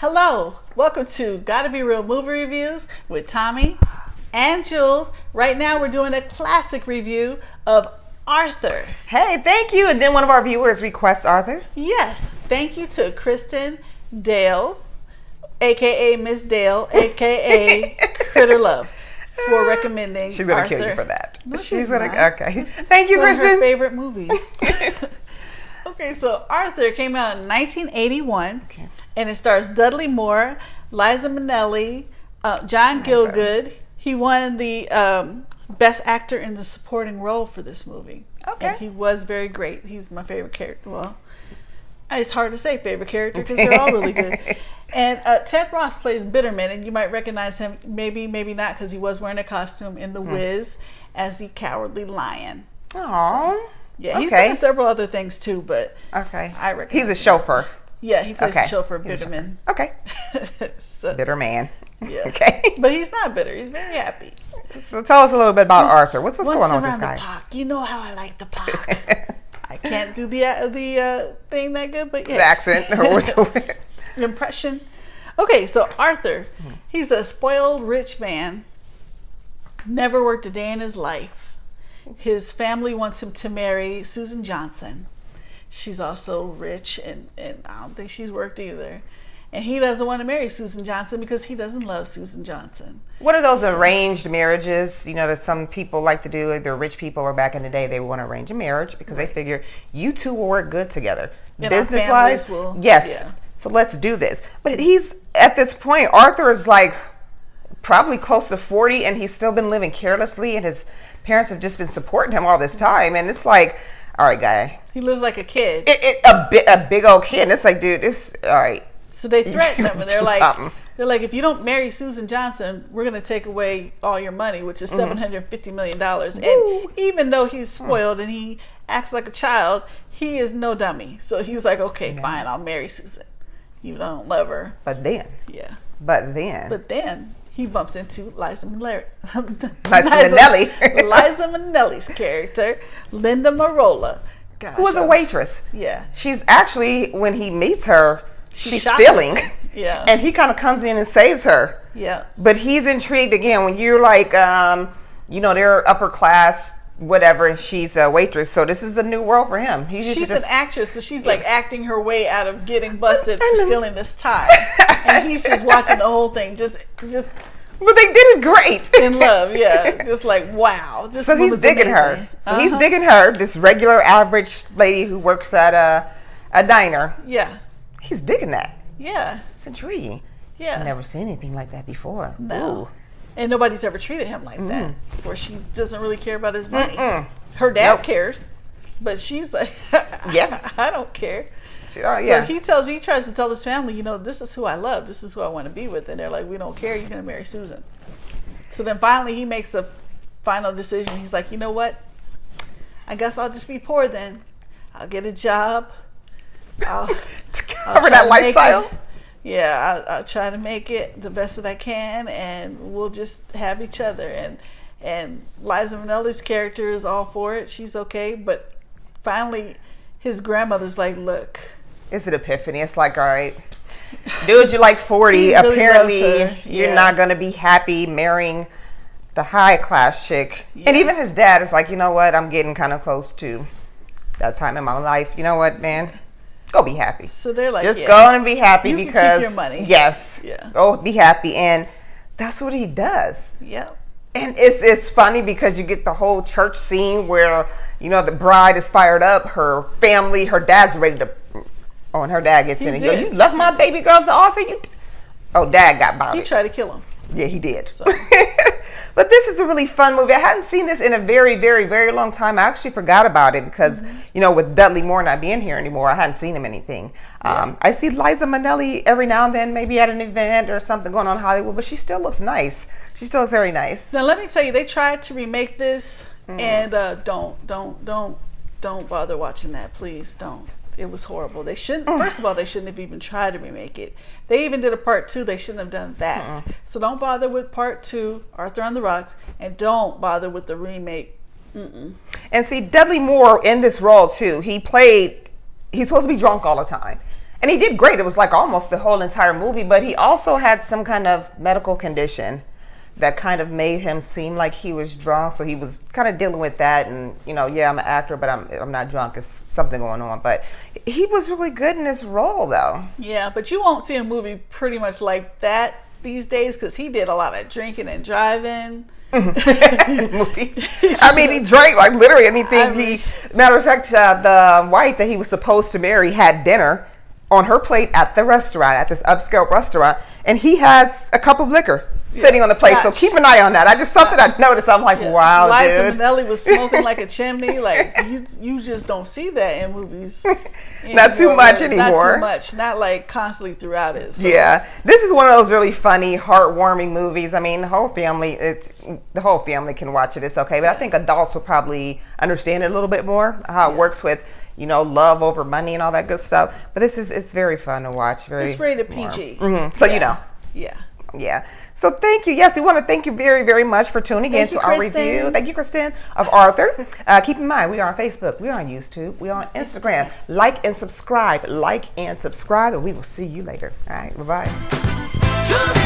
Hello, welcome to Gotta Be Real Movie Reviews with Tommy and Jules. Right now we're doing a classic review of Arthur. Hey, thank you. And then one of our viewers requests Arthur. Yes, thank you to Kristen Dale, aka Miss Dale, aka Critter Love, for recommending She's gonna Arthur. kill you for that. No, she's not. Okay. Thank you, One of her Kristen. favorite movies. Okay, so Arthur came out in 1981, and it stars Dudley Moore, Liza Minnelli, John Gielgud. He won the Best Actor in the Supporting Role for this movie. Okay. And he was very great. He's my favorite character. Well, it's hard to say favorite character because they're all really good. And Ted Ross plays Bitterman, and you might recognize him, maybe not, because he was wearing a costume in The Wiz as the Cowardly Lion. Aww. Yeah, he's done several other things too, but I recognize He's a chauffeur. Yeah, he plays the chauffeur Bitterman. Okay. So, Bitter man. yeah. Okay. But he's not bitter. He's very happy. So tell us a little bit about Arthur. What's going on with this guy? The park, you know how I like the park. I can't do the thing that good, but yeah. The accent or the impression. Okay, so Arthur, he's a spoiled rich man. Never worked a day in his life. His family wants him to marry Susan Johnson. She's also rich, and I don't think she's worked either. And he doesn't want to marry Susan Johnson because he doesn't love Susan Johnson. What are those arranged marriages, that some people like to do? Either rich people or back in the day, they want to arrange a marriage because they figure you two will work good together. Business-wise, yes. Yeah. So let's do this. But he's, at this point, Arthur is like probably close to 40, and he's still been living carelessly, and his parents have just been supporting him all this time. And it's like, all right, guy. He lives like a kid. A big old kid. And it's like, dude, all right. So they threaten him, and they're like, if you don't marry Susan Johnson, we're going to take away all your money, which is $750 million. And even though he's spoiled and he acts like a child, he is no dummy. So he's like, okay, fine, I'll marry Susan. You don't love her. But then. Yeah. But then he bumps into Liza Minnelli. Liza Minnelli's character, Linda Marola. Gosh, who was a waitress. Yeah. She's actually, when he meets her, she's stealing. Yeah. And he kind of comes in and saves her. Yeah. But he's intrigued again when you're like, they're upper class, whatever, and she's a waitress. So this is a new world for him. She's an actress, so she's like acting her way out of getting busted for stealing this tie. And he's just watching the whole thing, just. But they did it great. In love, yeah. Just like, wow. So he's digging her. So he's digging her, this regular average lady who works at a diner. Yeah. He's digging that. Yeah. It's intriguing. Yeah. I've never seen anything like that before. No. Ooh. And nobody's ever treated him like that. Where she doesn't really care about his money. Her dad cares. But she's like, I don't care. So he tries to tell his family, this is who I love. This is who I want to be with. And they're like, we don't care. You're going to marry Susan. So then finally he makes a final decision. He's like, you know what? I guess I'll just be poor then. I'll get a job. I'll cover that lifestyle. I'll try to make it the best that I can, and we'll just have each other. And Liza Minnelli's character is all for it. She's okay. But finally his grandmother's like, look. It's an epiphany. It's like, all right, dude, you're like 40. Really apparently you're not going to be happy marrying the high class chick. Yeah. And even his dad is like, you know what? I'm getting kind of close to that time in my life. You know what, man? Go be happy. So they're like, just go and be happy you because can keep your money. Yes. Yeah. Go be happy. And that's what he does. Yep. And it's funny because you get the whole church scene where, the bride is fired up, her family, her dad's ready to, and her dad gets in and goes, you love my baby girl at the altar? Dad got bothered. He tried to kill him. Yeah, he did. So. But this is a really fun movie. I hadn't seen this in a very, very, very long time. I actually forgot about it because, with Dudley Moore not being here anymore, I hadn't seen him anything. Yeah. I see Liza Minnelli every now and then, maybe at an event or something going on in Hollywood, but she still looks nice. She still looks very nice. Now, let me tell you, they tried to remake this, and don't bother watching that. Please don't. It was horrible. They shouldn't. First of all, they shouldn't have even tried to remake it. They even did a part 2. They shouldn't have done that. So don't bother with part 2, Arthur on the Rocks, and don't bother with the remake. And see, Dudley Moore in this role too. He's supposed to be drunk all the time, And he did great. It was like almost the whole entire movie, but he also had some kind of medical condition that kind of made him seem like he was drunk. So he was kind of dealing with that, and yeah, I'm an actor, but I'm not drunk. It's something going on. But he was really good in this role, though. Yeah, but you won't see a movie pretty much like that these days because he did a lot of drinking and driving. Movie. I mean, he drank like literally anything. Matter of fact, the wife that he was supposed to marry had dinner on her plate at the restaurant, at this upscale restaurant, and he has a cup of liquor sitting on the plate. So keep an eye on that. Something I noticed. I'm like, wow, Liza Minnelli was smoking like a chimney. Like you just don't see that in movies. Not too much anymore. Not too much. Not like constantly throughout it. So. Yeah, this is one of those really funny, heartwarming movies. I mean, the whole family can watch it. It's okay, but I think adults will probably understand it a little bit more how it works with love over money and all that good stuff. But it's very fun to watch. It's rated PG. Mm-hmm. So Yeah. So thank you. Yes, we want to thank you very, very much for tuning in to our review. Thank you, Kristen, of Arthur. Keep in mind, we are on Facebook. We are on YouTube. We are on Instagram. Like and subscribe. And we will see you later. All right. Bye-bye.